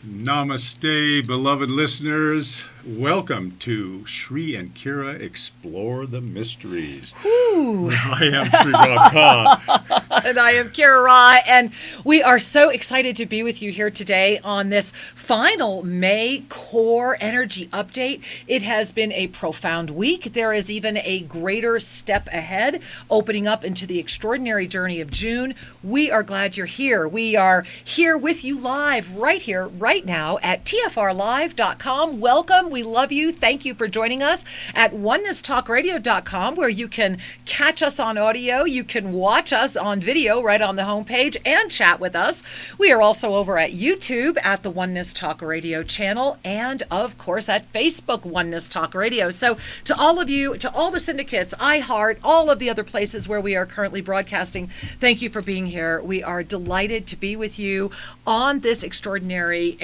Namaste, beloved listeners. Welcome to Shri and Kira Explore the Mysteries. Ooh. I am Shri Radha. And I am Kira Ra, and we are so excited to be with you here today on this final May Core Energy Update. It has been a profound week. There is even a greater step ahead, opening up into the extraordinary journey of June. We are glad you're here. We are here with you live right here, right now at tfrlive.com. Welcome. We love you. Thank you for joining us at onenesstalkradio.com, where you can catch us on audio. You can watch us on video right on the homepage and chat with us. We are also over at YouTube at the Oneness Talk Radio channel and, of course, at Facebook Oneness Talk Radio. So to all of you, to all the syndicates, iHeart, all of the other places where we are currently broadcasting, thank you for being here. We are delighted to be with you on this extraordinary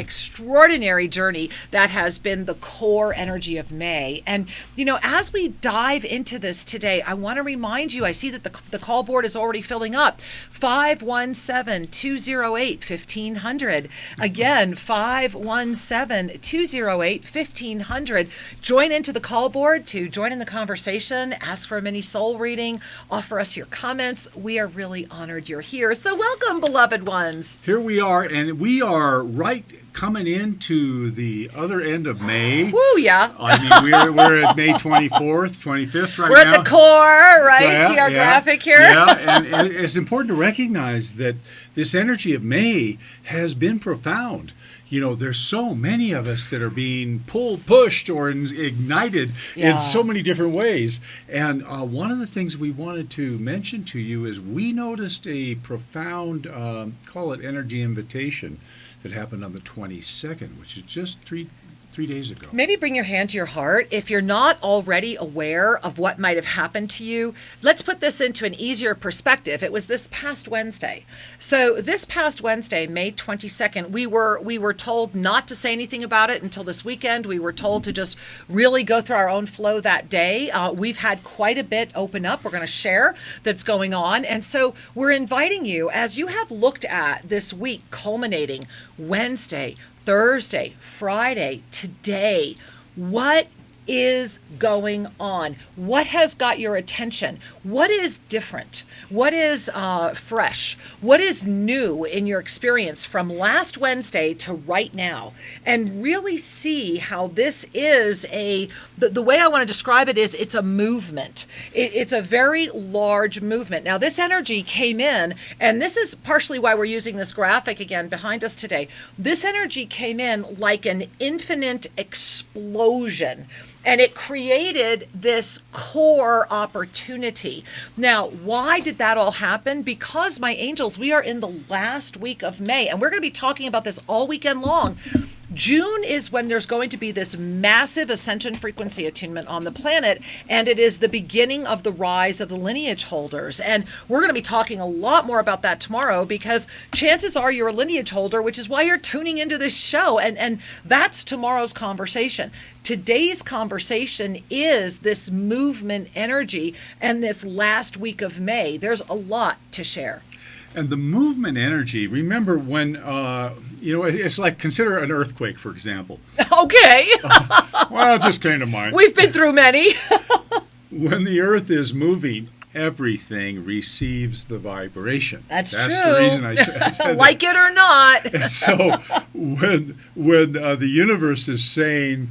journey that has been the core energy of May. And, you know, as we dive into this today, I want to remind you, I see that the call board is already filling up. 517-208-1500. Again, 517-208-1500. Join into the call board to join in the conversation, ask for a mini soul reading, offer us your comments. We are really honored you're here. So welcome, beloved ones. Here we are, and we are right coming into the other end of May. Woo, yeah. I mean, we're at May 24th, 25th right now. We're at the core, right? See our graphic here? Yeah, and it's important to recognize that this energy of May has been profound. You know, there's so many of us that are being pulled, pushed, or ignited in so many different ways. And one of the things we wanted to mention to you is we noticed a profound, call it energy invitation, that happened on the 22nd, which is just three days ago. Maybe bring your hand to your heart. If you're not already aware of what might have happened to you, let's put this into an easier perspective. It was this past Wednesday. So this past Wednesday, May 22nd, we were told not to say anything about it until this weekend. We were told to just really go through our own flow that day. We've had quite a bit open up. We're going to share that's going on. And so we're inviting you, as you have looked at this week culminating Wednesday, Thursday, Friday, today, what is going on? What has got your attention? What is different? What is fresh? What is new in your experience from last Wednesday to right now? And really see how this is the way I want to describe it is it's a movement. It's a very large movement. Now, this energy came in, and this is partially why we're using this graphic again behind us today. This energy came in like an infinite explosion. And it created this core opportunity. Now, why did that all happen? Because, my angels, we are in the last week of May, and we're going to be talking about this all weekend long. June is when there's going to be this massive ascension frequency attunement on the planet, and it is the beginning of the rise of the lineage holders. And we're going to be talking a lot more about that tomorrow, because chances are you're a lineage holder, which is why you're tuning into this show. And that's tomorrow's conversation. Today's conversation is this movement energy and this last week of May. There's a lot to share. And the movement energy, remember when, it's like, consider an earthquake, for example. Okay. Well, it just came to mind. We've been through many. When the earth is moving, everything receives the vibration. That's true. That's the reason I said like that. it or not. And so when the universe is saying,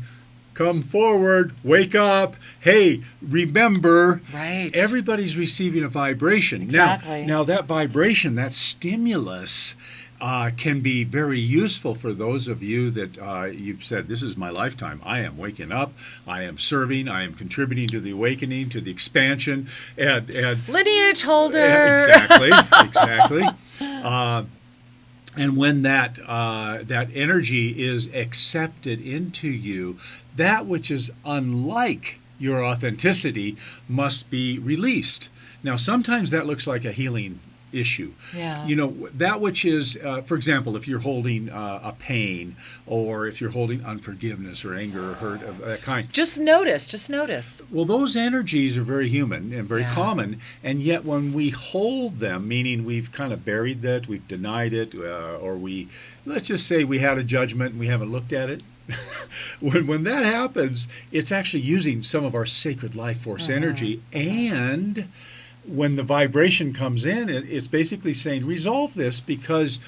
come forward, wake up, hey, remember, right. Everybody's receiving a vibration. Exactly. Now that vibration, that stimulus, can be very useful for those of you that you've said, this is my lifetime. I am waking up, I am serving, I am contributing to the awakening, to the expansion. And lineage holder. Exactly. And when that energy is accepted into you, that which is unlike your authenticity must be released. Now, sometimes that looks like a healing issue. Yeah. That which is, for example, if you're holding a pain, or if you're holding unforgiveness or anger or hurt of that kind. Just notice. Well, those energies are very human and very Yeah. common, and yet when we hold them, meaning we've kind of buried that, we've denied it, or let's just say we had a judgment and we haven't looked at it. when that happens, it's actually using some of our sacred life force energy, and when the vibration comes in, it's basically saying, resolve this because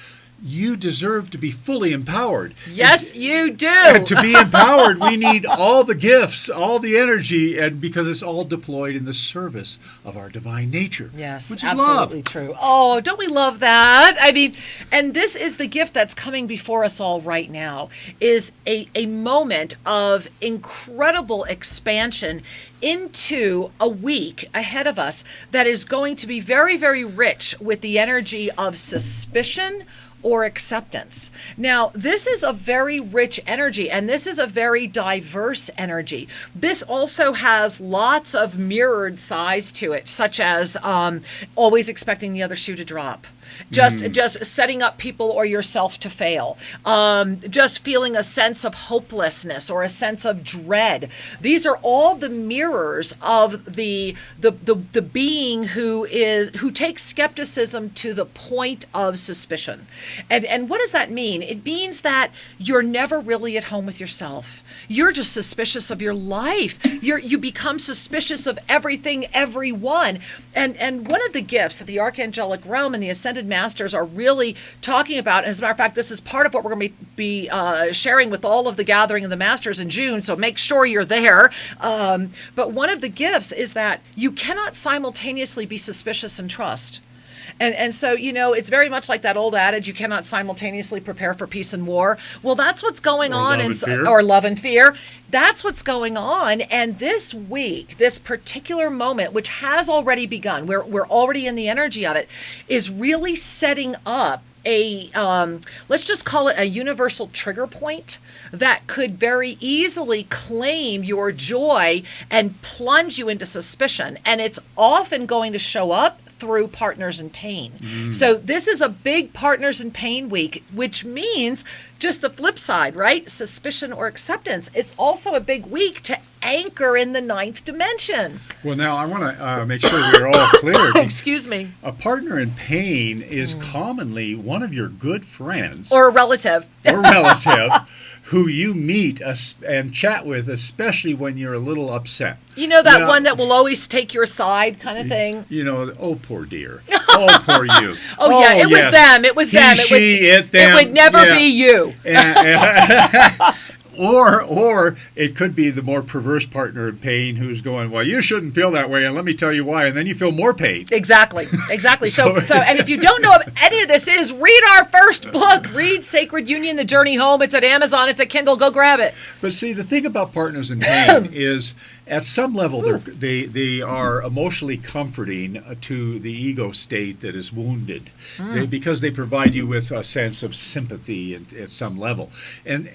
you deserve to be fully empowered. Yes, you do. And to be empowered, we need all the gifts, all the energy, and because it's all deployed in the service of our divine nature. Yes, which is absolutely love. true. Oh, don't we love that? I mean, and this is the gift that's coming before us all right now, is a moment of incredible expansion into a week ahead of us that is going to be very, very rich with the energy of suspicion or acceptance. Now, this is a very rich energy, and this is a very diverse energy. This also has lots of mirrored sides to it, such as always expecting the other shoe to drop. Just setting up people or yourself to fail. Just feeling a sense of hopelessness or a sense of dread. These are all the mirrors of the being who takes skepticism to the point of suspicion. And what does that mean? It means that you're never really at home with yourself. You're just suspicious of your life. You become suspicious of everything, everyone. And one of the gifts that the archangelic realm and the ascended masters are really talking about, and as a matter of fact, this is part of what we're going to be sharing with all of the gathering of the masters in June, so make sure you're there. But one of the gifts is that you cannot simultaneously be suspicious and trust. And so, it's very much like that old adage, you cannot simultaneously prepare for peace and war. Well, that's what's going on. Or love and fear. That's what's going on. And this week, this particular moment, which has already begun, we're already in the energy of it, is really setting up let's just call it a universal trigger point that could very easily claim your joy and plunge you into suspicion. And it's often going to show up through partners in pain. So this is a big partners in pain week, which means just the flip side, right? Suspicion or acceptance. It's also a big week to anchor in the ninth dimension. Well, now I want to make sure we're all clear. Excuse me. A partner in pain is commonly one of your good friends. Or a relative. Who you meet and chat with, especially when you're a little upset. One that will always take your side kind of thing? Oh, poor dear. Oh, poor you. It was them. It was them. Them. It would never be you. Or it could be the more perverse partner in pain who's going, well, you shouldn't feel that way, and let me tell you why, and then you feel more pain. Exactly. So, and if you don't know what any of this is, read our first book, read Sacred Union, The Journey Home. It's at Amazon, it's at Kindle, go grab it. But see, the thing about partners in pain is, at some level, they are emotionally comforting to the ego state that is wounded, because they provide you with a sense of sympathy at some level. And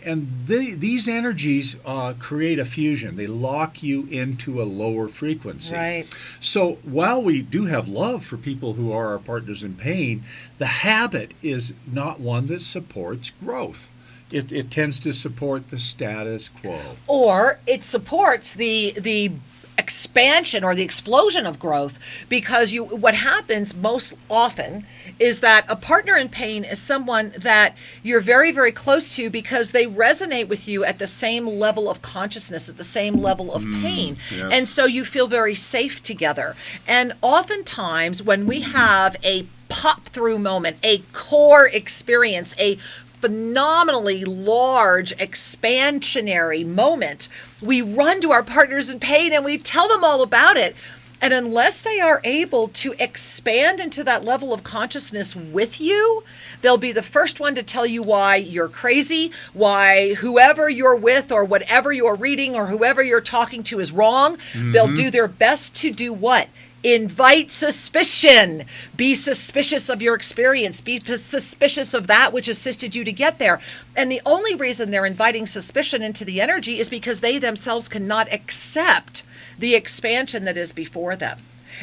these energies create a fusion. They lock you into a lower frequency. Right. So while we do have love for people who are our partners in pain, the habit is not one that supports growth. It tends to support the status quo. Or it supports the expansion or the explosion of growth, because what happens most often is that a partner in pain is someone that you're very, very close to because they resonate with you at the same level of consciousness, at the same level of pain. Yes. And so you feel very safe together. And oftentimes when we have a pop-through moment, a core experience, a phenomenally large expansionary moment, we run to our partners in pain and we tell them all about it. And unless they are able to expand into that level of consciousness with you, they'll be the first one to tell you why you're crazy, why whoever you're with or whatever you're reading or whoever you're talking to is wrong. They'll do their best to do what? Invite suspicion. Be suspicious of your experience. Be suspicious of that which assisted you to get there. And the only reason they're inviting suspicion into the energy is because they themselves cannot accept the expansion that is before them.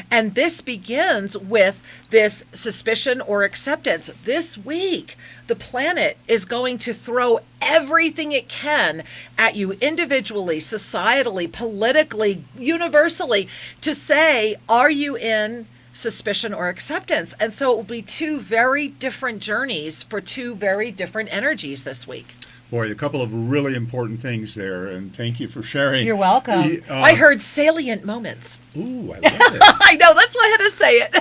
And this begins with this suspicion or acceptance. This week, the planet is going to throw everything it can at you individually, societally, politically, universally, to say, are you in suspicion or acceptance? And so it will be two very different journeys for two very different energies this week. Boy, a couple of really important things there, and thank you for sharing. You're welcome. I heard salient moments. Ooh, I love it. I know, that's why I had to say it.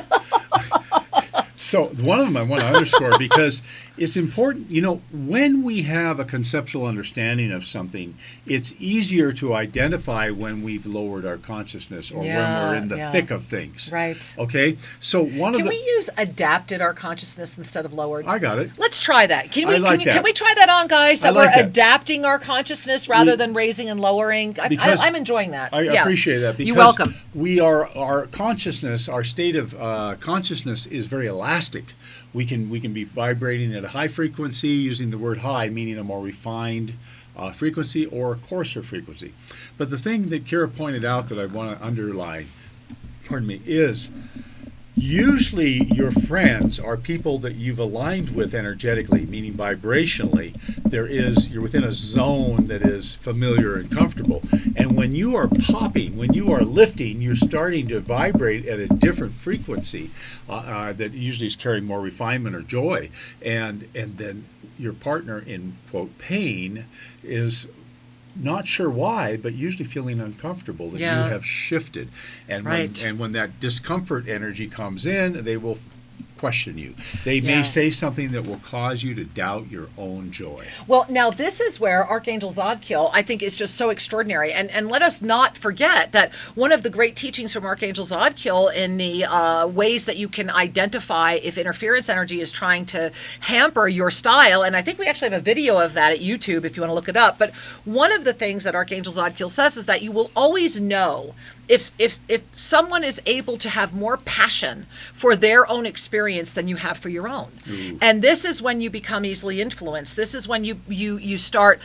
So one of them I want to underscore because it's important, when we have a conceptual understanding of something, it's easier to identify when we've lowered our consciousness or when we're in the thick of things. Right. Okay? So Can we use adapted our consciousness instead of lowered? I got it. Let's try that. Can we try that on, guys? That we're adapting our consciousness rather than raising and lowering? I'm enjoying that. I appreciate that because you're welcome. Our consciousness, our state of consciousness is very elastic. We can be vibrating at a high frequency, using the word high, meaning a more refined frequency or a coarser frequency. But the thing that Kara pointed out that I want to underline, is usually your friends are people that you've aligned with energetically, meaning vibrationally. You're within a zone that is familiar and comfortable. And when you are popping, when you are lifting, you're starting to vibrate at a different frequency that usually is carrying more refinement or joy. And then your partner in, quote, pain is not sure why, but usually feeling uncomfortable that you have shifted. And when that discomfort energy comes in, they will question you. They may say something that will cause you to doubt your own joy. Well, now this is where Archangel Zadkiel, I think, is just so extraordinary. And let us not forget that one of the great teachings from Archangel Zadkiel in the ways that you can identify if interference energy is trying to hamper your style, and I think we actually have a video of that at YouTube if you want to look it up, but one of the things that Archangel Zadkiel says is that you will always know if someone is able to have more passion for their own experience than you have for your own. Ooh. And this is when you become easily influenced. This is when you start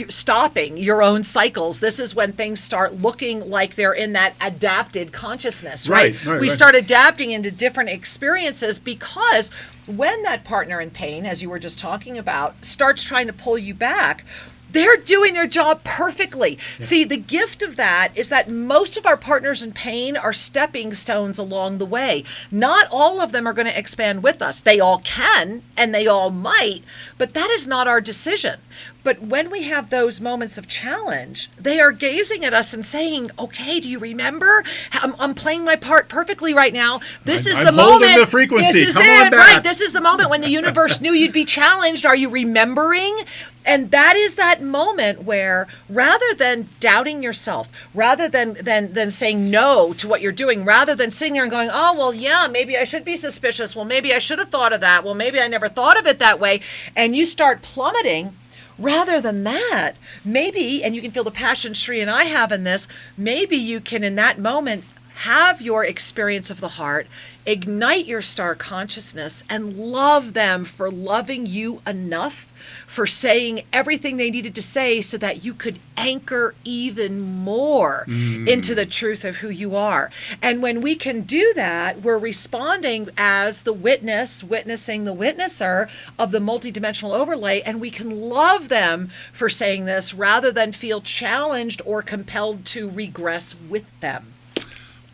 stopping your own cycles. This is when things start looking like they're in that adapted consciousness, right? We start adapting into different experiences because when that partner in pain, as you were just talking about, starts trying to pull you back, they're doing their job perfectly. Yeah. See, the gift of that is that most of our partners in pain are stepping stones along the way. Not all of them are going to expand with us. They all can, and they all might, but that is not our decision. But when we have those moments of challenge, they are gazing at us and saying, okay, do you remember? I'm playing my part perfectly right now. This is the moment. I'm holding the frequency. This is it, right? This is the moment when the universe knew you'd be challenged. Are you remembering? And that is that moment where rather than doubting yourself, rather than saying no to what you're doing, rather than sitting there and going, oh, well, yeah, maybe I should be suspicious. Well, maybe I should have thought of that. Well, maybe I never thought of it that way. And you start plummeting. Rather than that, maybe, and you can feel the passion Shri and I have in this, maybe you can in that moment have your experience of the heart, ignite your star consciousness, and love them for loving you enough, for saying everything they needed to say so that you could anchor even more into the truth of who you are. And when we can do that, we're responding as the witness, witnessing the witnesser of the multidimensional overlay, and we can love them for saying this rather than feel challenged or compelled to regress with them.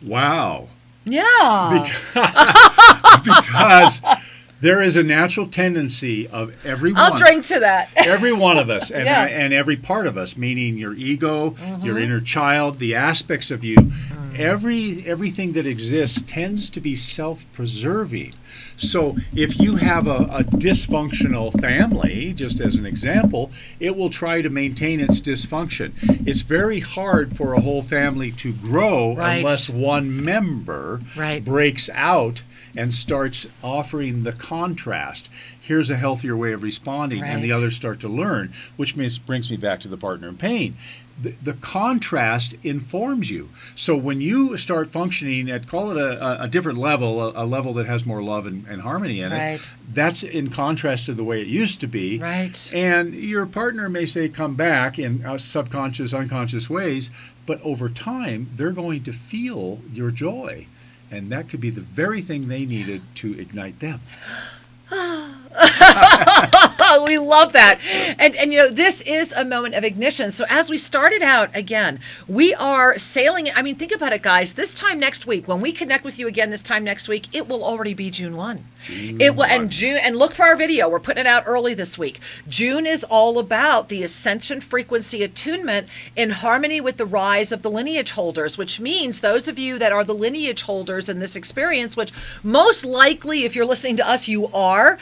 Wow. Yeah. Because there is a natural tendency of everyone. I'll drink to that. Every one of us and every part of us, meaning your ego, your inner child, the aspects of you, everything that exists tends to be self-preserving. So if you have a dysfunctional family, just as an example, it will try to maintain its dysfunction. It's very hard for a whole family to grow unless one member breaks out and starts offering the contrast. Here's a healthier way of responding, and the others start to learn, which brings me back to the partner in pain. The contrast informs you. So when you start functioning at, call it a different level, a level that has more love and harmony in it, that's in contrast to the way it used to be. Right. And your partner may say, come back in subconscious, unconscious ways, but over time, they're going to feel your joy. and that could be the very thing they needed to ignite them. We love that. And this is a moment of ignition. So as we started out again, we are sailing. I mean, think about it, guys. This time next week, when we connect with you again this time next week, it will already be June 1. And look for our video. We're putting it out early this week. June is all about the Ascension frequency attunement in harmony with the rise of the lineage holders, which means those of you that are the lineage holders in this experience, which most likely, if you're listening to us, you are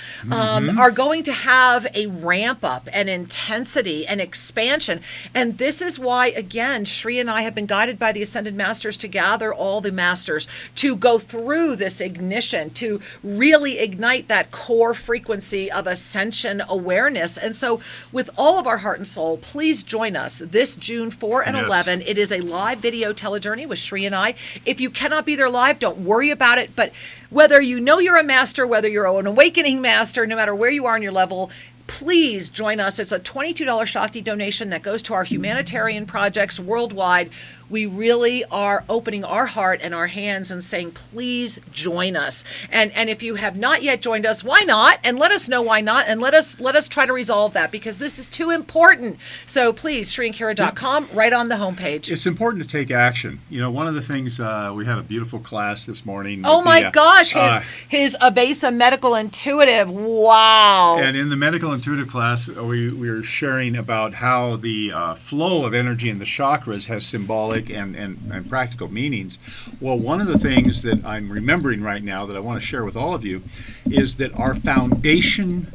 going to have a ramp up and intensity and expansion. And this is why, again, Shri and I have been guided by the Ascended Masters to gather all the masters to go through this ignition, to really ignite that core frequency of ascension awareness. And so with all of our heart and soul, please join us this June 4 and 11. It is a live video telejourney with Shri and I. If you cannot be there live, don't worry about it. But whether you know you're a master, whether you're an awakening master, no matter where you are in your level, please join us. It's a $22 Shakti donation that goes to our humanitarian projects worldwide. We really are opening our heart and our hands and saying, please join us. And if you have not yet joined us, why not? And let us know why not. And let us try to resolve that, because this is too important. So please, ShriandKira.com, right on the homepage. It's important to take action. One of the things, we had a beautiful class this morning. Oh my gosh, his Avesa Medical Intuitive. Wow. And in the Medical Intuitive class, we were sharing about how the flow of energy in the chakras has symbolic and practical meanings. Well, one of the things that I'm remembering right now that I want to share with all of you is that our foundation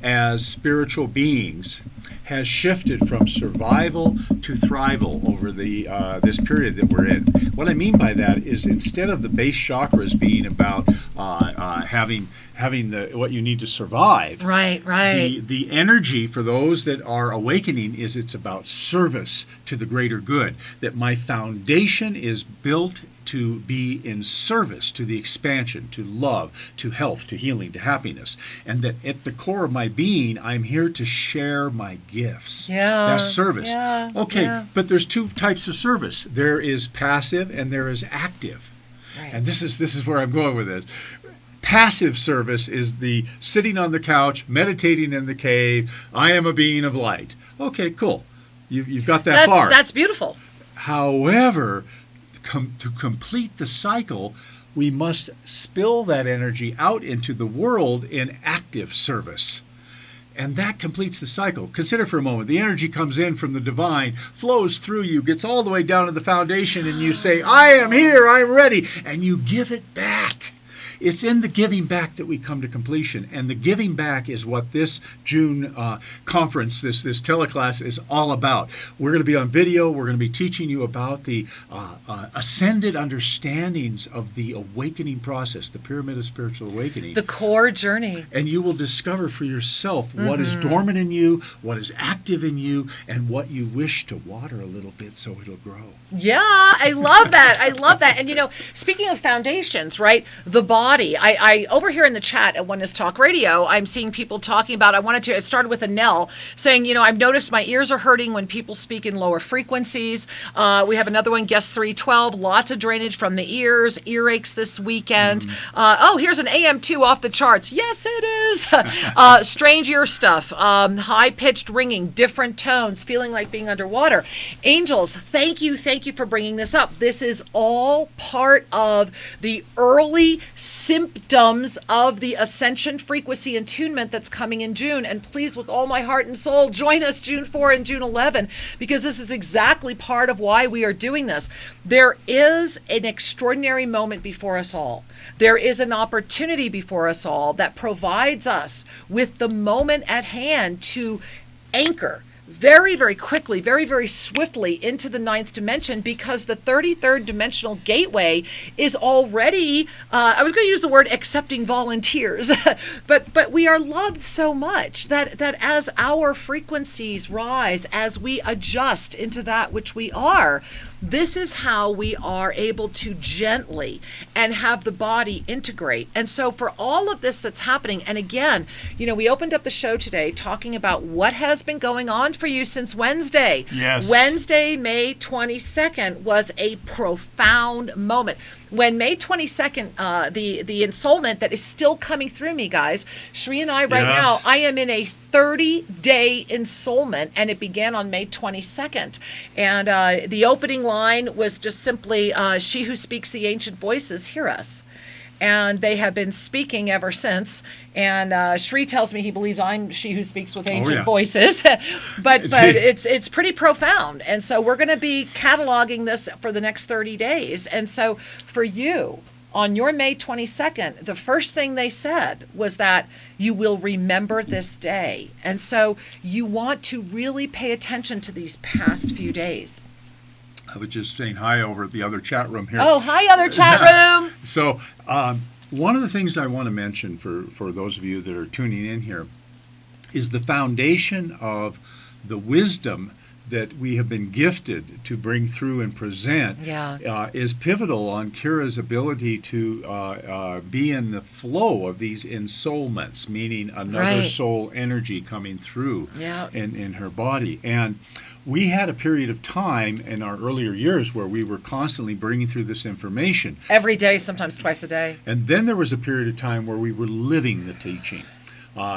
as spiritual beings has shifted from survival to thrival over the this period that we're in. What I mean by that is, instead of the base chakras being about having what you need to survive, right. The energy for those that are awakening is it's about service to the greater good. That my foundation is built to be in service to the expansion, to love, to health, to healing, to happiness. And that at the core of my being, I'm here to share my gifts. Yeah. That's service. Yeah. Okay, yeah. But there's two types of service. There is passive and there is active. Right. And this is where I'm going with this. Passive service is the sitting on the couch, meditating in the cave, I am a being of light. Okay, cool. You've got that far. That's beautiful. However, to complete the cycle, we must spill that energy out into the world in active service. And that completes the cycle. Consider for a moment, the energy comes in from the divine, flows through you, gets all the way down to the foundation, and you say, I am here, I'm ready, and you give it back. It's in the giving back that we come to completion. And the giving back is what this June conference, this teleclass is all about. We're going to be on video. We're going to be teaching you about the ascended understandings of the awakening process, the pyramid of spiritual awakening. The core journey. And you will discover for yourself what is dormant in you, what is active in you, and what you wish to water a little bit so it'll grow. Yeah, I love that. I love that. And speaking of foundations, right? The body. I over here in the chat at Oneness Talk Radio, I'm seeing people talking about, it started with a Nell saying, I've noticed my ears are hurting when people speak in lower frequencies. We have another one, guest 312, lots of drainage from the ears, earaches this weekend. Here's an AM2 off the charts. Yes, it is. Strange ear stuff, high-pitched ringing, different tones, feeling like being underwater. Angels, thank you for bringing this up. This is all part of the early symptoms of the Ascension frequency attunement that's coming in June. And please, with all my heart and soul, join us June 4 and June 11, because this is exactly part of why we are doing this. There is an extraordinary moment before us all. There is an opportunity before us all that provides us with the moment at hand to anchor very, very quickly, very, very swiftly into the 9th dimension, because the 33rd dimensional gateway is already, I was going to use the word accepting volunteers, but we are loved so much that as our frequencies rise, as we adjust into that which we are, this is how we are able to gently and have the body integrate. And so for all of this that's happening, and again, we opened up the show today talking about what has been going on for you since Wednesday. Yes. Wednesday, May 22nd was a profound moment. When May 22nd, the ensoulment that is still coming through me, guys, Shri and I right now, I am in a 30-day ensoulment, and it began on May 22nd. And the opening line was just simply, she who speaks the ancient voices, hear us. And they have been speaking ever since. And Shri tells me he believes I'm she who speaks with ancient voices. but it's pretty profound. And so we're going to be cataloging this for the next 30 days. And so for you, on your May 22nd, the first thing they said was that you will remember this day. And so you want to really pay attention to these past few days. I was just saying hi over at the other chat room here. Oh, hi, other chat room. So one of the things I want to mention for those of you that are tuning in here is the foundation of the wisdom that we have been gifted to bring through and present is pivotal on Kira's ability to be in the flow of these ensoulments, meaning another soul energy coming through in her body. And we had a period of time in our earlier years where we were constantly bringing through this information. Every day, sometimes twice a day. And then there was a period of time where we were living the teaching.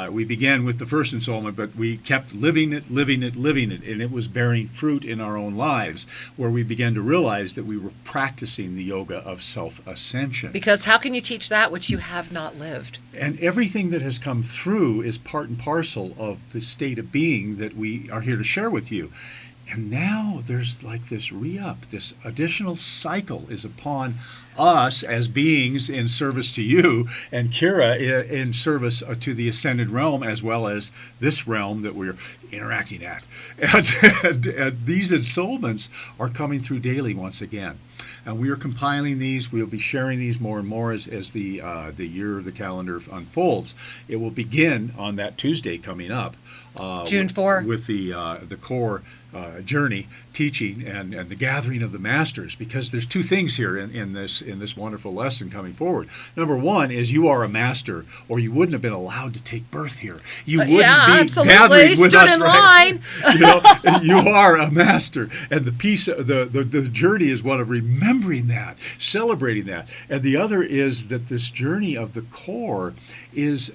We began with the first ensoulment, but we kept living it, and it was bearing fruit in our own lives, where we began to realize that we were practicing the yoga of self-ascension. Because how can you teach that which you have not lived? And everything that has come through is part and parcel of the state of being that we are here to share with you. And now there's like this re-up, this additional cycle is upon us as beings in service to you, and Kira in service to the ascended realm, as well as this realm that we're interacting at. And these ensoulments are coming through daily once again. And we are compiling these. We'll be sharing these more and more as the year of the calendar unfolds. It will begin on that Tuesday coming up, June 4, with the core journey teaching and the gathering of the masters. Because there's two things here in this wonderful lesson coming forward. Number one is you are a master, or you wouldn't have been allowed to take birth here. You wouldn't be gathering with us. Stood in line. You are a master, and the piece, the journey is one of remembering that, celebrating that. And the other is that this journey of the core is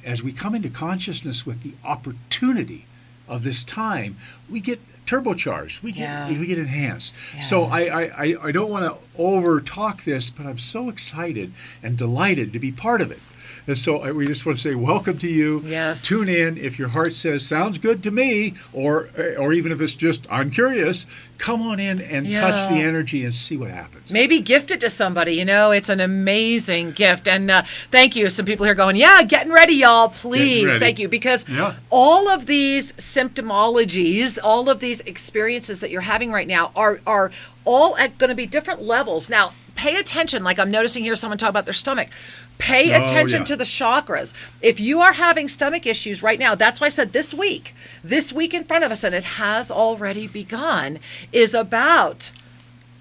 as we come into consciousness with the opportunity of this time, we get turbocharged, we get enhanced. So I don't want to over talk this, but I'm so excited and delighted to be part of it. And so we just want to say welcome to you. Yes. Tune in if your heart says sounds good to me, or even if it's just I'm curious. Come on in and touch the energy and see what happens. Maybe gift it to somebody. It's an amazing gift. And thank you. Some people here going, getting ready, y'all. Please, thank you, because all of these symptomologies, all of these experiences that you're having right now are all at going to be different levels. Now, pay attention. Like I'm noticing here, someone talk about their stomach. Pay attention to the chakras. If you are having stomach issues right now, that's why I said this week in front of us, and it has already begun, is about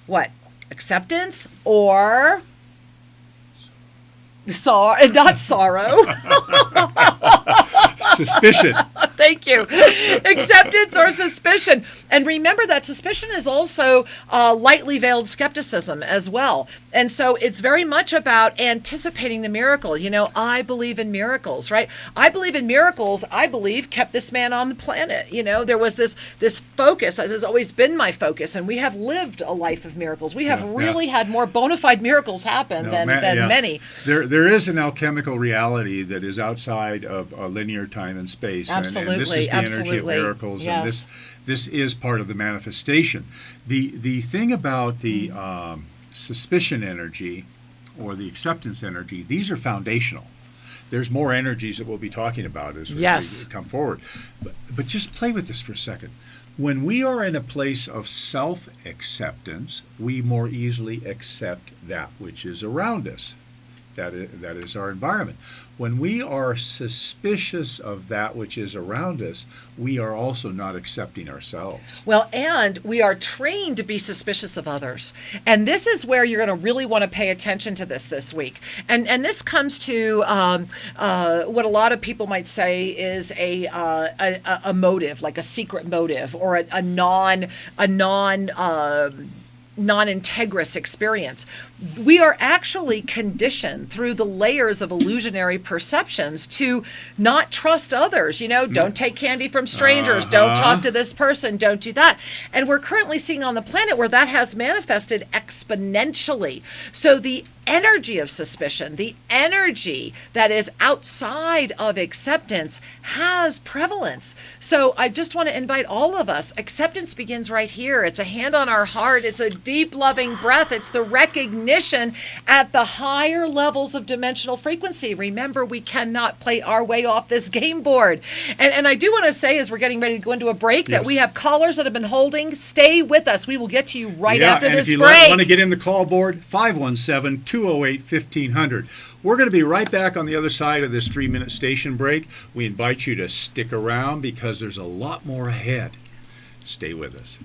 what? Acceptance or not sorrow. Suspicion. Thank you. Acceptance or suspicion. And remember that suspicion is also lightly veiled skepticism as well. And so it's very much about anticipating the miracle. I believe in miracles, right? I believe in miracles, kept this man on the planet. There was this focus. That has always been my focus. And we have lived a life of miracles. We have really had more bona fide miracles happen than many. There is an alchemical reality that is outside of linear time and space. Absolutely. And this is the energy of miracles. Yes. And this is part of the manifestation. The thing about the suspicion energy or the acceptance energy, these are foundational. There's more energies that we'll be talking about as we come forward. But just play with this for a second. When we are in a place of self-acceptance, we more easily accept that which is around us. That is our environment. When we are suspicious of that which is around us, we are also not accepting ourselves. Well, and we are trained to be suspicious of others. And this is where you're going to really want to pay attention to this week. And this comes to what a lot of people might say is a motive, like a secret motive, or a non-integrous experience. We are actually conditioned through the layers of illusionary perceptions to not trust others. Don't take candy from strangers, don't talk to this person, don't do that. And we're currently seeing on the planet where that has manifested exponentially. So the energy of suspicion, the energy that is outside of acceptance, has prevalence. So I just want to invite all of us. Acceptance begins right here. It's a hand on our heart. It's a deep, loving breath. It's the recognition at the higher levels of dimensional frequency. Remember, we cannot play our way off this game board. And I do want to say, as we're getting ready to go into a break, that we have callers that have been holding. Stay with us. We will get to you right after this break. And if you want to get in the call board, 517-208-1500. We're going to be right back on the other side of this 3-minute station break. We invite you to stick around because there's a lot more ahead. Stay with us.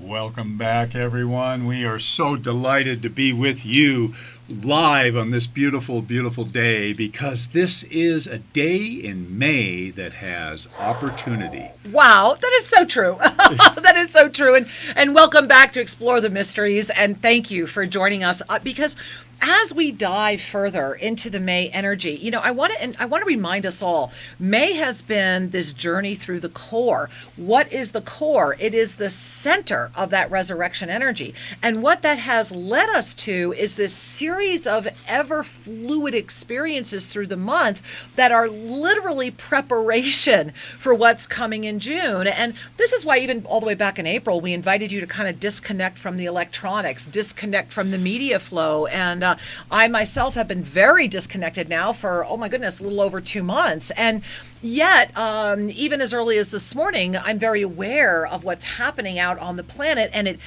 Welcome back, everyone. We are so delighted to be with you live on this beautiful, beautiful day, because this is a day in May that has opportunity. Wow, that is so true. That is so true. And welcome back to Explore the Mysteries. And thank you for joining us, because as we dive further into the May energy, I want to remind us all, May has been this journey through the core. What is the core? It is the center of that resurrection energy. And what that has led us to is this series of ever fluid experiences through the month that are literally preparation for what's coming in June. And this is why even all the way back in April, we invited you to kind of disconnect from the electronics, disconnect from the media flow. And I myself have been very disconnected now for, oh my goodness, a little over 2 months. And yet, even as early as this morning, I'm very aware of what's happening out on the planet. And it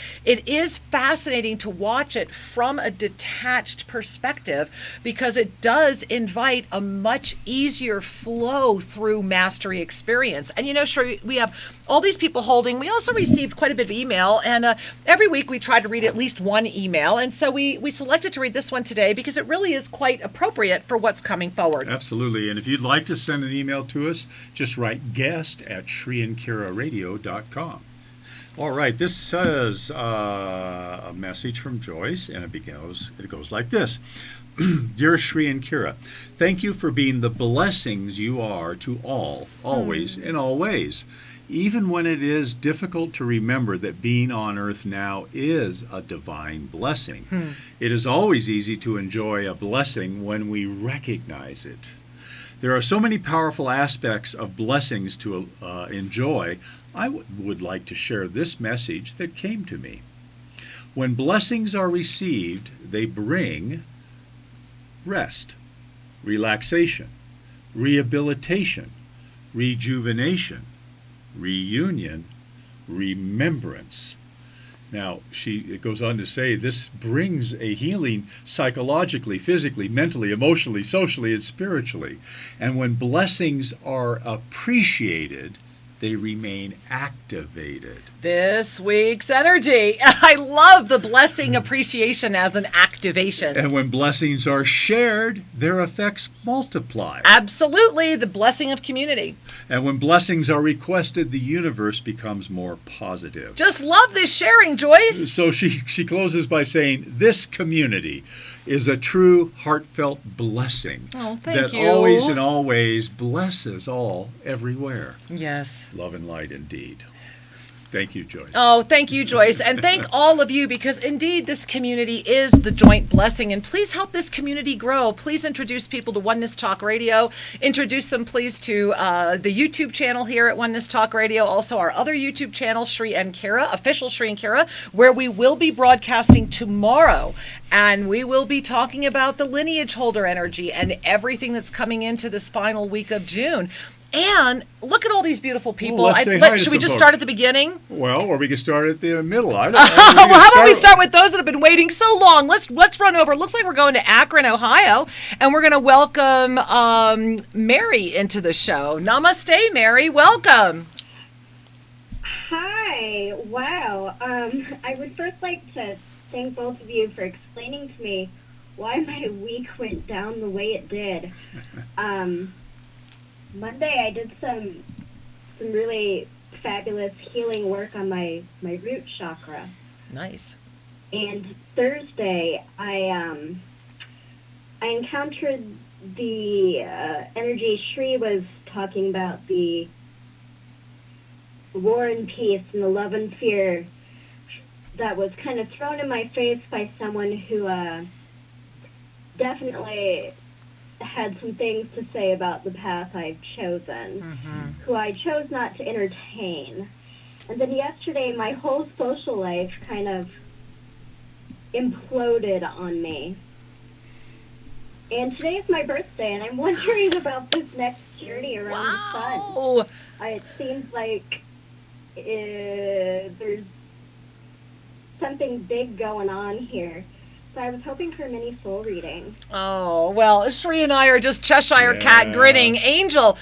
is fascinating to watch it from a detached perspective, because it does invite a much easier flow through mastery experience. And Sheree, we have all these people holding. We also received quite a bit of email, and every week we try to read at least one email. And so we selected to read this one today because it really is quite appropriate for what's coming forward. Absolutely. And if you'd like to send an email to us, just write guest@ShreeandKiraRadio.com. All right, this says a message from Joyce, and it goes like this. Dear Shree and Kira, thank you for being the blessings you are to all, always, in all ways. Even when it is difficult to remember that being on earth now is a divine blessing, it is always easy to enjoy a blessing when we recognize it. There are so many powerful aspects of blessings to enjoy. I would like to share this message that came to me. When blessings are received, they bring rest, relaxation, rehabilitation, rejuvenation, reunion, remembrance. Now, it goes on to say this brings a healing psychologically, physically, mentally, emotionally, socially, and spiritually. And when blessings are appreciated, they remain activated. This week's energy. I love the blessing appreciation as an activation. And when blessings are shared, their effects multiply. Absolutely, the blessing of community. And when blessings are requested, the universe becomes more positive. Just love this sharing, Joyce. So she closes by saying, this community is a true heartfelt blessing. Oh, thank you. That always and always blesses all everywhere. Yes. Love and light indeed. Thank you, Joyce. Oh, thank you, Joyce. And thank all of you, because indeed this community is the joint blessing. And please help this community grow. Please introduce people to Oneness Talk Radio. Introduce them, please, to the YouTube channel here at Oneness Talk Radio. Also, our other YouTube channel, Shree and Kira, official Shree and Kira, where we will be broadcasting tomorrow. And we will be talking about the lineage holder energy and everything that's coming into this final week of June. And look at all these beautiful people. Should we just start at the beginning? Well, or we can start at the middle. Well, how about we start with those that have been waiting so long? Let's run over. It looks like we're going to Akron, Ohio, and we're going to welcome Mary into the show. Namaste, Mary. Welcome. Hi. Wow. I would first like to thank both of you for explaining to me why my week went down the way it did. Monday I did some really fabulous healing work on my root chakra. Nice. And Thursday I encountered the energy Shree was talking about, the war and peace and the love and fear that was kind of thrown in my face by someone who definitely had some things to say about the path I've chosen, who I chose not to entertain. And then yesterday, my whole social life kind of imploded on me. And today is my birthday, and I'm wondering about this next journey around the sun. It seems like there's something big going on here. So I was hoping for a mini soul reading. Oh, well, Shree and I are just Cheshire Cat grinning. Angel,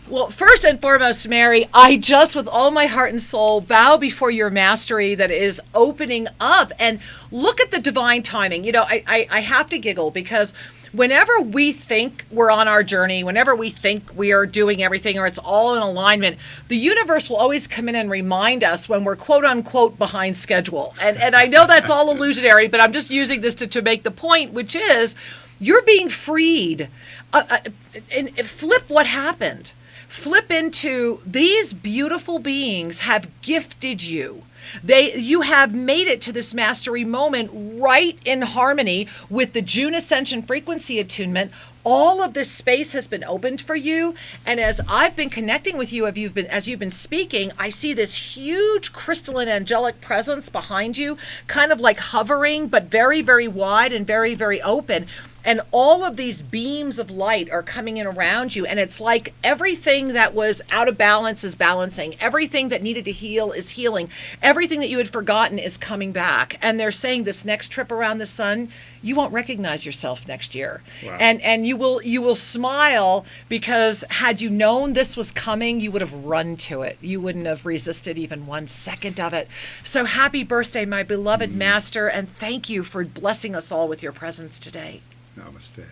Well, first and foremost, Mary, I just, with all my heart and soul, bow before your mastery that is opening up. And look at the divine timing. You know, I have to giggle because whenever we think we're on our journey, whenever we think we are doing everything or it's all in alignment, the universe will always come in and remind us when we're quote unquote behind schedule. And I know that's all illusionary, but I'm just using this to make the point, which is you're being freed. And flip what happened. Flip into these beautiful beings have gifted you. You have made it to this mastery moment right in harmony with the June Ascension frequency attunement. All of this space has been opened for you. And as I've been connecting with you, as you've been speaking, I see this huge crystalline angelic presence behind you, kind of like hovering, but very, very wide and very, very open. And all of these beams of light are coming in around you. And it's like everything that was out of balance is balancing. Everything that needed to heal is healing. Everything that you had forgotten is coming back. And they're saying this next trip around the sun, you won't recognize yourself next year. Wow. And you will smile because had you known this was coming, you would have run to it. You wouldn't have resisted even 1 second of it. So happy birthday, my beloved master. And thank you for blessing us all with your presence today. Namaste.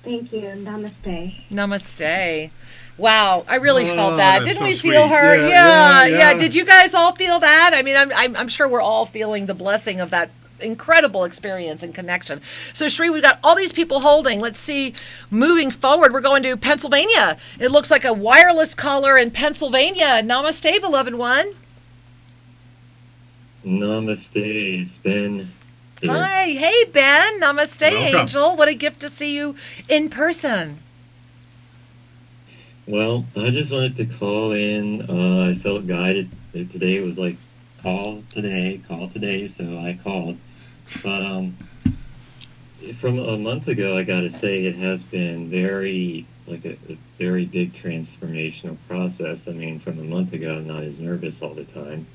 Thank you. Namaste. Namaste. Wow, I really felt that. Didn't so we sweet. feel her? Yeah. Did you guys all feel that? I mean, I'm sure we're all feeling the blessing of that incredible experience and connection. So, Sri, we've got all these people holding. Let's see, moving forward, we're going to Pennsylvania. It looks like a wireless caller in Pennsylvania. Namaste, beloved one. Namaste. It's Ben. Hi. Hey, Ben. Namaste, Welcome. Angel. What a gift to see you in person. Well, I just wanted to call in. I felt guided. Today was like, call today, so I called. But from a month ago, I got to say, it has been very, like a very big transformational process. I mean, from a month ago, I'm not as nervous all the time.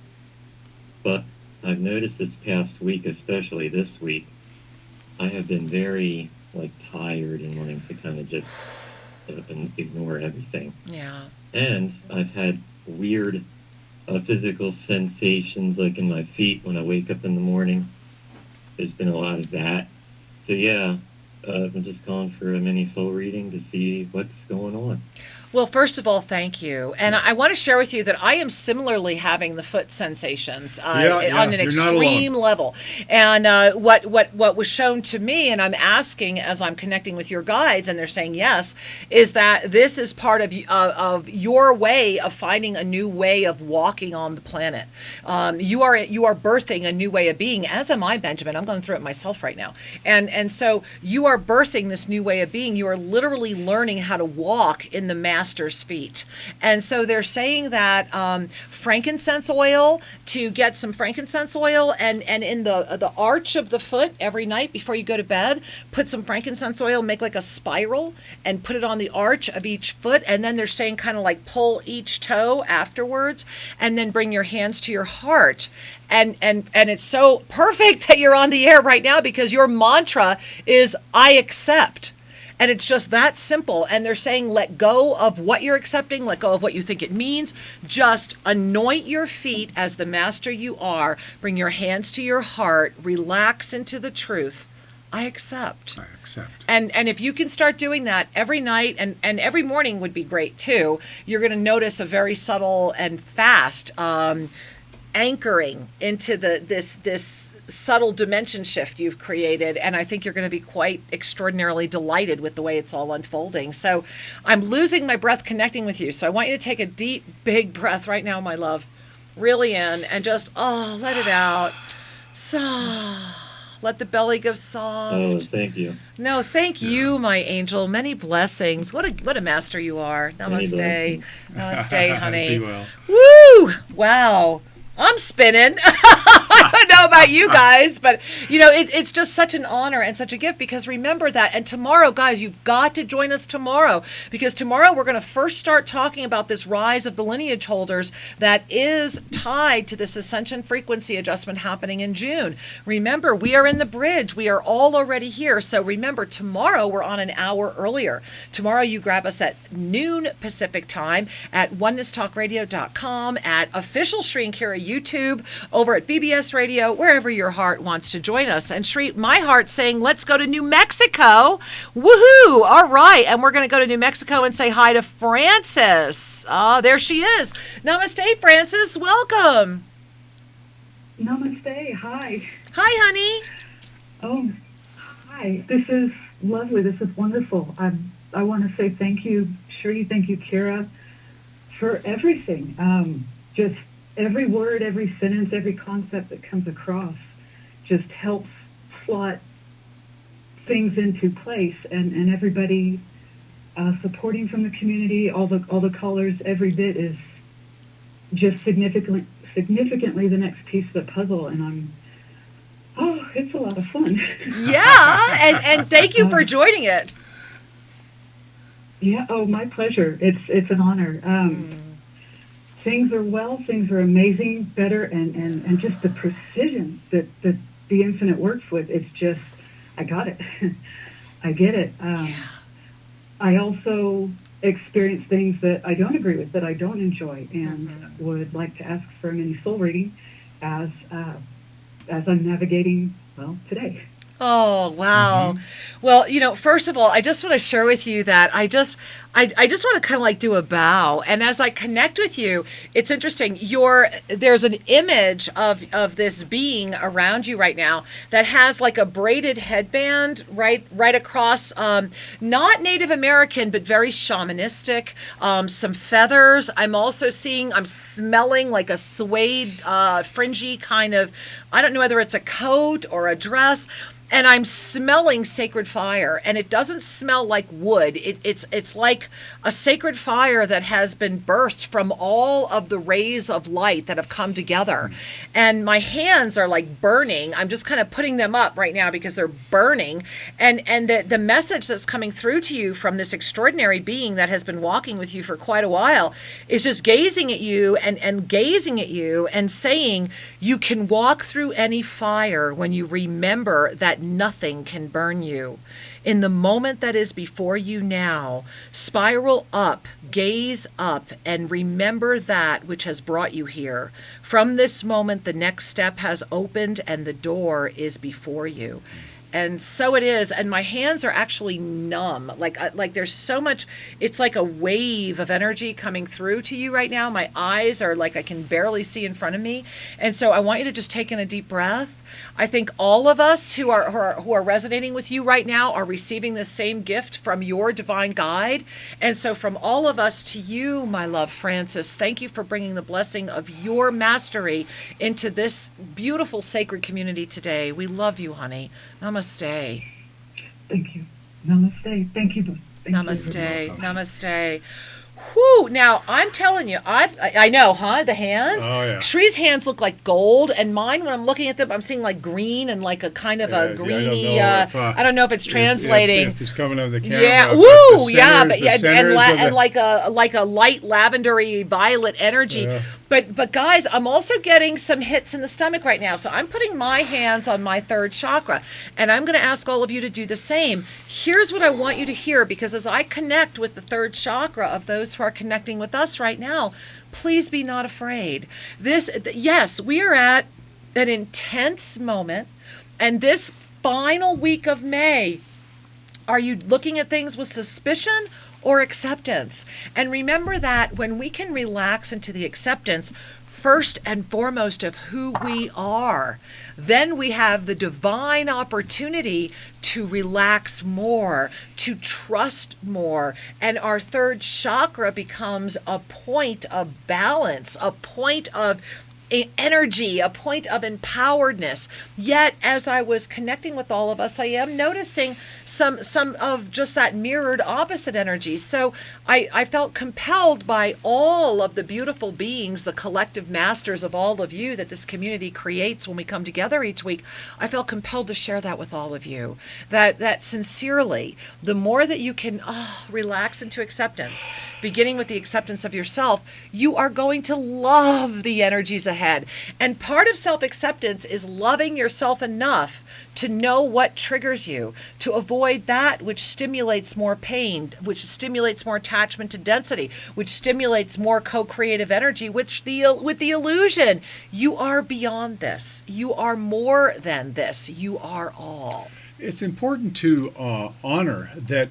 But I've noticed this past week, especially this week, I have been very, like, tired and wanting to kind of just ignore everything. Yeah. And I've had weird physical sensations, like in my feet when I wake up in the morning. There's been a lot of that. So, yeah, I'm just calling for a mini soul reading to see what's going on. Well, first of all, thank you. And I want to share with you that I am similarly having the foot sensations on an extreme level. And what was shown to me, and I'm asking as I'm connecting with your guides, and they're saying yes, is that this is part of your way of finding a new way of walking on the planet. You are birthing a new way of being, as am I, Benjamin. I'm going through it myself right now. And so you are birthing this new way of being. You are literally learning how to walk in the master's feet. And so they're saying that frankincense oil, to get some frankincense oil and in the arch of the foot every night before you go to bed, put some frankincense oil, make like a spiral and put it on the arch of each foot. And then they're saying kind of like pull each toe afterwards and then bring your hands to your heart. And it's so perfect that you're on the air right now because your mantra is I accept. And it's just that simple. And they're saying, let go of what you're accepting, let go of what you think it means. Just anoint your feet as the master you are. Bring your hands to your heart. Relax into the truth. I accept. I accept. And if you can start doing that every night, and every morning would be great too, you're going to notice a very subtle and fast anchoring into this subtle dimension shift you've created, and I think you're going to be quite extraordinarily delighted with the way it's all unfolding. So I'm losing my breath connecting with you, so I want you to take a deep, big breath right now, my love. Really in, and just, let it out. So let the belly go soft. Oh, thank you. No, thank you, my angel. Many blessings. What a master you are. Namaste. Namaste, honey. Be well. Woo! Wow. I'm spinning. I don't know about you guys, but it's just such an honor and such a gift, because remember that. And tomorrow, guys, you've got to join us tomorrow, because tomorrow we're going to first start talking about this rise of the lineage holders that is tied to this ascension frequency adjustment happening in June. Remember, we are in the bridge. We are all already here. So remember, tomorrow we're on an hour earlier. Tomorrow you grab us at noon Pacific time at onenesstalkradio.com, at official Sri and Kira YouTube, over at BBS Radio, wherever your heart wants to join us. And Sri, my heart's saying, let's go to New Mexico. Woohoo! All right. And we're going to go to New Mexico and say hi to Frances. There she is. Namaste, Frances. Welcome. Namaste. Hi. Hi, honey. Oh, hi. This is lovely. This is wonderful. I want to say thank you, Sri. Thank you, Kira, for everything. Just every word, every sentence, every concept that comes across just helps slot things into place, and everybody supporting from the community, all the callers, every bit is just significantly the next piece of the puzzle, and it's a lot of fun. Yeah, and thank you for joining it. Yeah, my pleasure. It's an honor. Things are well, things are amazing, better, and just the precision that the infinite works with. It's just, I got it. I get it. I also experience things that I don't agree with, that I don't enjoy, and would like to ask for a mini soul reading as I'm navigating, today. Oh, wow. Well, first of all, I just want to share with you that I just want to kind of like do a bow. And as I connect with you, it's interesting. There's an image of this being around you right now that has like a braided headband right across, not Native American, but very shamanistic, some feathers. I'm smelling like a suede, fringy kind of, I don't know whether it's a coat or a dress. And I'm smelling sacred fire, and it doesn't smell like wood. It's like a sacred fire that has been birthed from all of the rays of light that have come together. And my hands are like burning. I'm just kind of putting them up right now because they're burning. And the message that's coming through to you from this extraordinary being that has been walking with you for quite a while is just gazing at you and gazing at you and saying, you can walk through any fire when you remember that nothing can burn you. In the moment that is before you now, spiral up, gaze up, and remember that which has brought you here. From this moment, the next step has opened and the door is before you. And so it is, and my hands are actually numb. Like there's so much, it's like a wave of energy coming through to you right now. My eyes are like I can barely see in front of me. And so I want you to just take in a deep breath. I think all of us who are resonating with you right now are receiving the same gift from your divine guide. And so from all of us to you, my love, Frances, thank you for bringing the blessing of your mastery into this beautiful sacred community today. We love you, honey. Namaste. Thank you. Namaste. Thank you. Namaste. Namaste. Whew, now I'm telling you, I know, huh? The hands. Oh yeah. Shree's hands look like gold, and mine, when I'm looking at them, I'm seeing like green and like a kind of a greeny. I don't know if it's translating. If it's coming on the camera. Yeah. Woo. Yeah. But yeah, and like a light lavendery violet energy. Yeah. But guys, I'm also getting some hits in the stomach right now. So I'm putting my hands on my third chakra, and I'm going to ask all of you to do the same. Here's what I want you to hear, because as I connect with the third chakra of those who are connecting with us right now, please be not afraid. Yes, we are at an intense moment, and this final week of May, are you looking at things with suspicion or acceptance? And remember that when we can relax into the acceptance, first and foremost, of who we are, then we have the divine opportunity to relax more, to trust more, and our third chakra becomes a point of balance, a point of energy, a point of empoweredness. Yet, as I was connecting with all of us, I am noticing some of just that mirrored opposite energy. So I felt compelled by all of the beautiful beings, the collective masters of all of you that this community creates when we come together each week. I felt compelled to share that with all of you. That sincerely, the more that you can relax into acceptance, beginning with the acceptance of yourself, you are going to love the energies ahead. And part of self-acceptance is loving yourself enough to know what triggers you, to avoid that which stimulates more pain, which stimulates more attachment to density, which stimulates more co-creative energy, with the illusion you are beyond this. You are more than this. You are all. It's important to honor that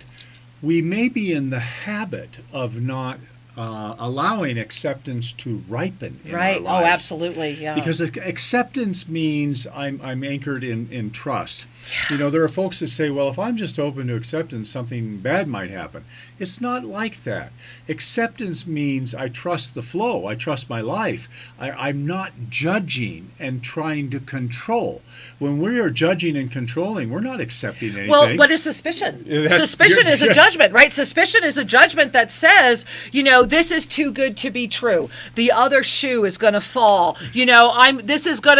we may be in the habit of not allowing acceptance to ripen in our lives. Oh, absolutely. Yeah. Because acceptance means I'm anchored in trust. You know, there are folks that say, well, if I'm just open to acceptance, something bad might happen. It's not like that. Acceptance means I trust the flow. I trust my life. I'm not judging and trying to control. When we are judging and controlling, we're not accepting anything. Well, what is suspicion? Suspicion is a judgment, right? Suspicion is a judgment that says, you know, this is too good to be true. The other shoe is going to fall. You know,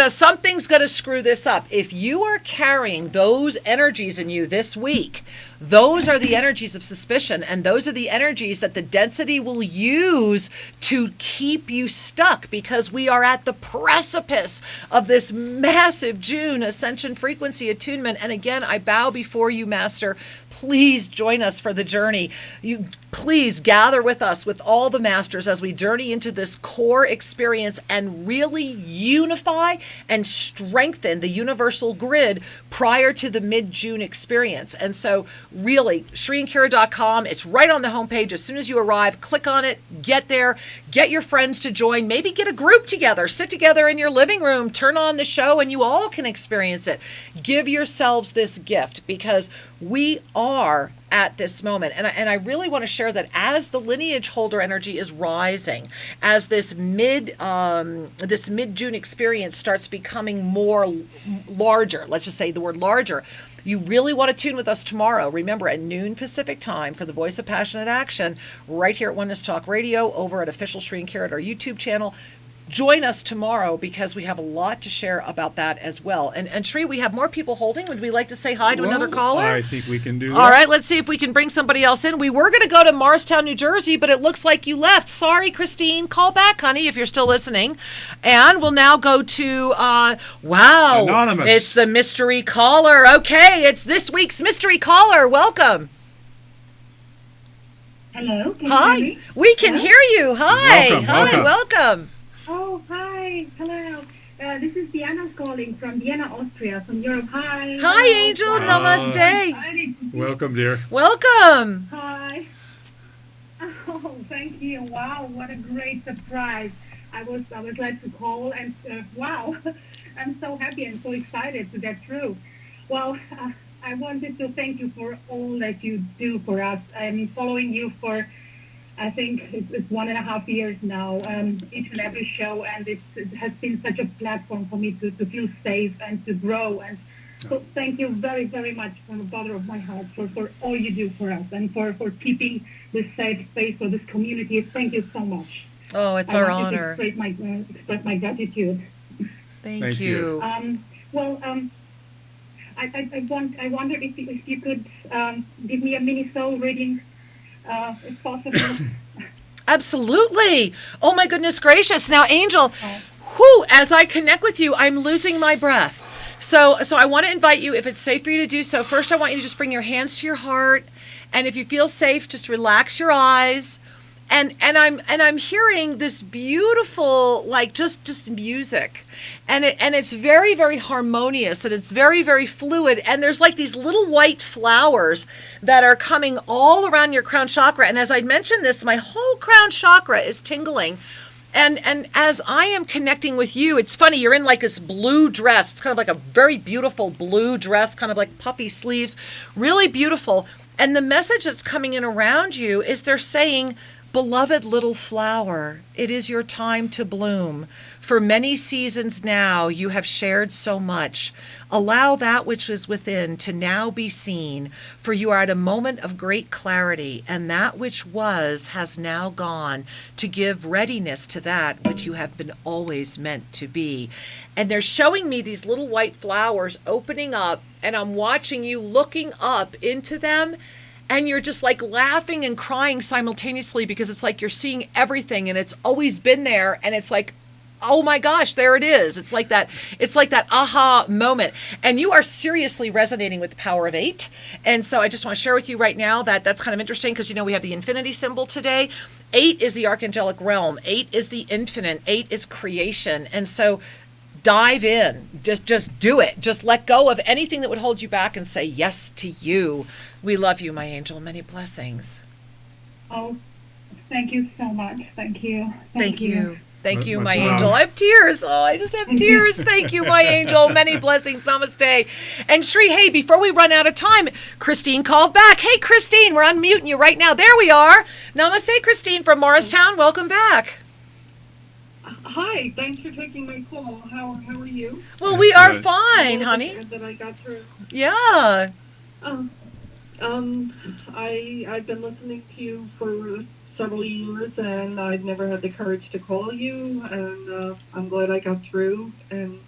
something's going to screw this up. If you are carrying those energies in you this week, those are the energies of suspicion, and those are the energies that the density will use to keep you stuck, because we are at the precipice of this massive June Ascension frequency attunement. And again, I bow before you, Master. Please join us for the journey. You please gather with us, with all the masters, as we journey into this core experience and really unify and strengthen the universal grid prior to the mid-June experience. And so really, ShriandKira.com, it's right on the homepage. As soon as you arrive, click on it, get there, get your friends to join, maybe get a group together, sit together in your living room, turn on the show, and you all can experience it. Give yourselves this gift, because we are at this moment. And I really want to share that as the lineage holder energy is rising, as this mid-June experience starts becoming more larger, let's just say the word larger, you really want to tune with us tomorrow. Remember, at noon Pacific time for the Voice of Passionate Action, right here at Oneness Talk Radio, over at Official Shri and Kira at our YouTube channel. Join us tomorrow, because we have a lot to share about that as well. And Shri, we have more people holding. Would we like to say hi to another caller? I think we can do that. All right, let's see if we can bring somebody else in. We were going to go to Morristown, New Jersey, but it looks like you left. Sorry, Christine. Call back, honey, if you're still listening. And we'll now go to, wow. Anonymous. It's the mystery caller. Okay, it's this week's mystery caller. Welcome. Hello. Can Hi. you hear me? We can hear you. Hi. Welcome. Welcome. Oh, hi. Hello. This is Diana calling from Vienna, Austria, from Europe. Hi. Hi, Angel. Namaste. Welcome, dear. Welcome. Hi. Oh, thank you. Wow, what a great surprise. I was glad to call, and wow, I'm so happy and so excited to get through. Well, I wanted to thank you for all that you do for us. I'm following you for, I think it's 1.5 years now, each and every show, and it has been such a platform for me to feel safe and to grow. And so thank you very, very much from the bottom of my heart for all you do for us, and for keeping this safe space for this community. Thank you so much. Oh, it's our honor. I want to express my gratitude. Thank you. I wonder if you could give me a mini soul reading, if possible. Absolutely. Oh my goodness gracious. Now, Angel, as I connect with you, I'm losing my breath. So I want to invite you, if it's safe for you to do so, first I want you to just bring your hands to your heart, and if you feel safe, just relax your eyes. And I'm hearing this beautiful, like just music, and it's very, very harmonious, and it's very, very fluid, and there's like these little white flowers that are coming all around your crown chakra. And as I mentioned this, my whole crown chakra is tingling. And as I am connecting with you, it's funny, you're in like this blue dress. It's kind of like a very beautiful blue dress, kind of like puffy sleeves, really beautiful. And the message that's coming in around you is they're saying, Beloved little flower, it is your time to bloom. For many seasons now you have shared so much. Allow that which is within to now be seen, for you are at a moment of great clarity, and that which was has now gone, to give readiness to that which you have been always meant to be. And they're showing me these little white flowers opening up, and I'm watching you looking up into them. And you're just like laughing and crying simultaneously, because it's like you're seeing everything and it's always been there. And it's like, oh my gosh, there it is. It's like that aha moment. And you are seriously resonating with the power of 8. And so I just want to share with you right now that that's kind of interesting, because, we have the infinity symbol today. 8 is the archangelic realm. 8 is the infinite. 8 is creation. And so dive in, just do it. Just let go of anything that would hold you back and say yes to you. We love you, my angel. Many blessings. Oh, thank you so much. Thank you. Thank you. Thank you, Much my love. angel. I have tears. Oh, I just have tears. Thank you, my angel. Many blessings. Namaste. And Shri, hey, before we run out of time, Christine called back. Hey, Christine, we're unmuting you right now. There we are. Namaste, Christine from Morristown. Welcome back. Hi, thanks for taking my call. How are you? Well, we are Excellent. fine, honey. That I got through. Yeah. I've been listening to you for several years, and I've never had the courage to call you, and I'm glad I got through, and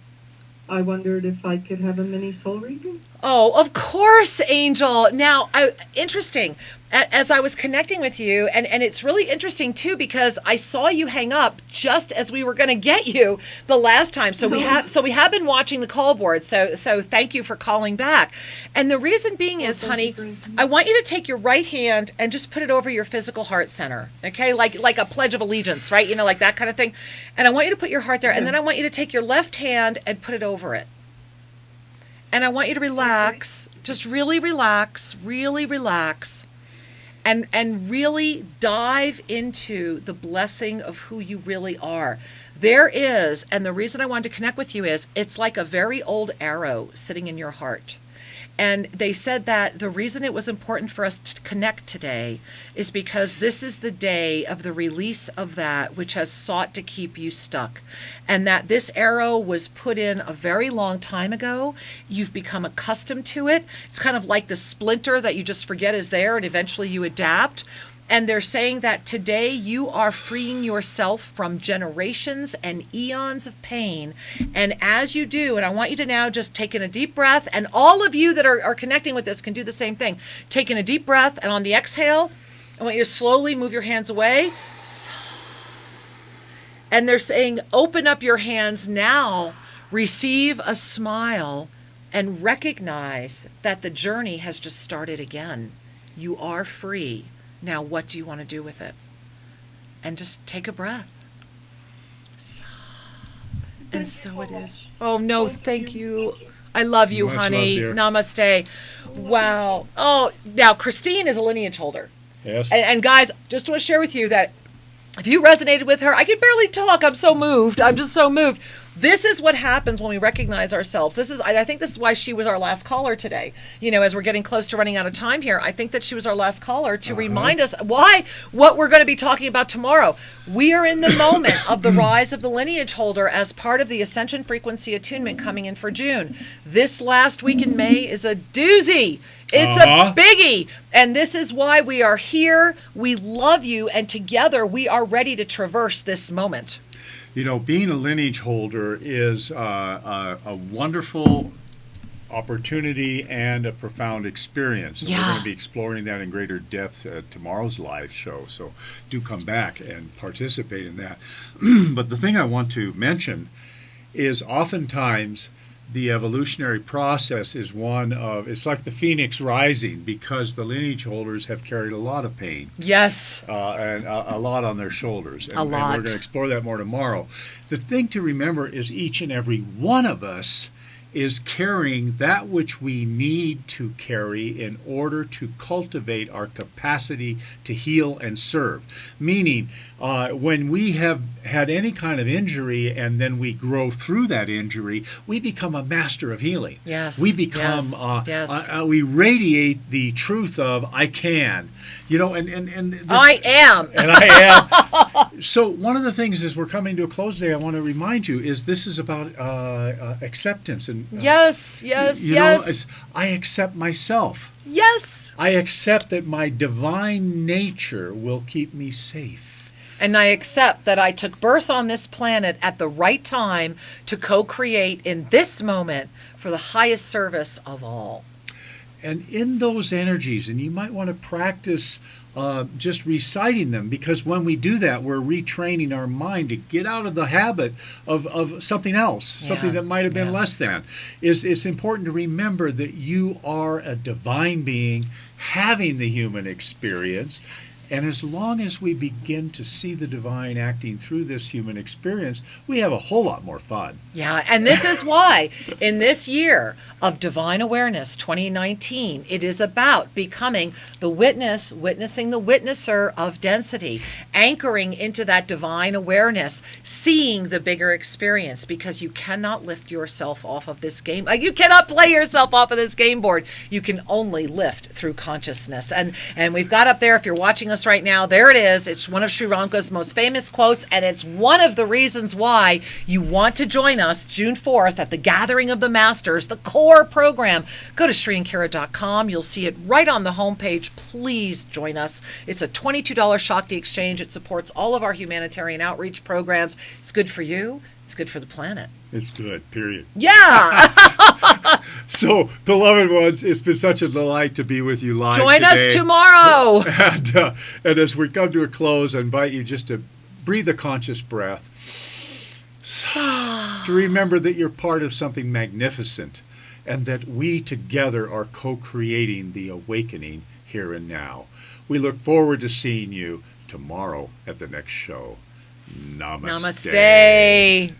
I wondered if I could have a mini soul reading. Oh, of course, Angel. Now, interesting. As I was connecting with you, and it's really interesting too, because I saw you hang up just as we were going to get you the last time. So we have been watching the call board. So thank you for calling back. And the reason being is, honey, I want you to take your right hand and just put it over your physical heart center. Okay, like a pledge of allegiance, right? Like that kind of thing. And I want you to put your heart there, and then I want you to take your left hand and put it over it. And I want you to relax, just really relax, and really dive into the blessing of who you really are. There is, and the reason I wanted to connect with you is, it's like a very old arrow sitting in your heart. And they said that the reason it was important for us to connect today is because this is the day of the release of that which has sought to keep you stuck. And that this arrow was put in a very long time ago. You've become accustomed to it. It's kind of like the splinter that you just forget is there, and eventually you adapt. And they're saying that today you are freeing yourself from generations and eons of pain. And as you do, and I want you to now just take in a deep breath, and all of you that are connecting with this can do the same thing. Take in a deep breath, and on the exhale, I want you to slowly move your hands away. And they're saying, open up your hands now, receive a smile, and recognize that the journey has just started again. You are free. Now, what do you want to do with it? And just take a breath. And so it is. Oh, no, thank you. I love you, Much honey. love, dear. Namaste. Wow. Oh, now, Christine is a lineage holder. Yes. And guys, just want to share with you that if you resonated with her, I can barely talk. I'm so moved. I'm just so moved. This is what happens when we recognize ourselves. I think this is why she was our last caller today. As we're getting close to running out of time here, I think that she was our last caller to remind us what we're going to be talking about tomorrow. We are in the moment of the rise of the lineage holder as part of the Ascension frequency attunement coming in for June. This last week in May is a doozy. It's a biggie. And this is why we are here. We love you. And together we are ready to traverse this moment. Being a lineage holder is a wonderful opportunity and a profound experience. And we're going to be exploring that in greater depth at tomorrow's live show. So do come back and participate in that. But the thing I want to mention is oftentimes the evolutionary process is it's like the phoenix rising, because the lineage holders have carried a lot of pain. Yes. And a lot on their shoulders. And A lot. And we're going to explore that more tomorrow. The thing to remember is each and every one of us is carrying that which we need to carry in order to cultivate our capacity to heal and serve. Meaning, when we have had any kind of injury and then we grow through that injury, we become a master of healing. Yes. We become, we radiate the truth of I can. You know, and this, I am. And I am. So one of the things as we're coming to a close today, I want to remind you is this is about acceptance and yes. you know, I accept myself. Yes. I accept that my divine nature will keep me safe. And I accept that I took birth on this planet at the right time to co-create in this moment for the highest service of all. And in those energies, and you might want to practice just reciting them, because when we do that, we're retraining our mind to get out of the habit of something else, something that might have been less than. It's important to remember that you are a divine being having the human experience. And as long as we begin to see the divine acting through this human experience, we have a whole lot more fun. Yeah, and this is why in this year of Divine Awareness 2019, it is about becoming the witness, witnessing the witnesser of density, anchoring into that divine awareness, seeing the bigger experience, because you cannot lift yourself off of this game. You cannot play yourself off of this game board. You can only lift through consciousness. And we've got up there, if you're watching us right now, there it is. It's one of Sri Ramka's most famous quotes, and it's one of the reasons why you want to join us June 4th at the Gathering of the Masters, the core program. Go to SriandKira.com. You'll see it right on the homepage. Please join us. It's a $22 Shakti exchange. It supports all of our humanitarian outreach programs. It's good for you. It's good for the planet. It's good, period. Yeah. So, beloved ones, it's been such a delight to be with you live Join today. us tomorrow. And as we come to a close, I invite you just to breathe a conscious breath. To remember that you're part of something magnificent and that we together are co-creating the awakening here and now. We look forward to seeing you tomorrow at the next show. Namaste. Namaste.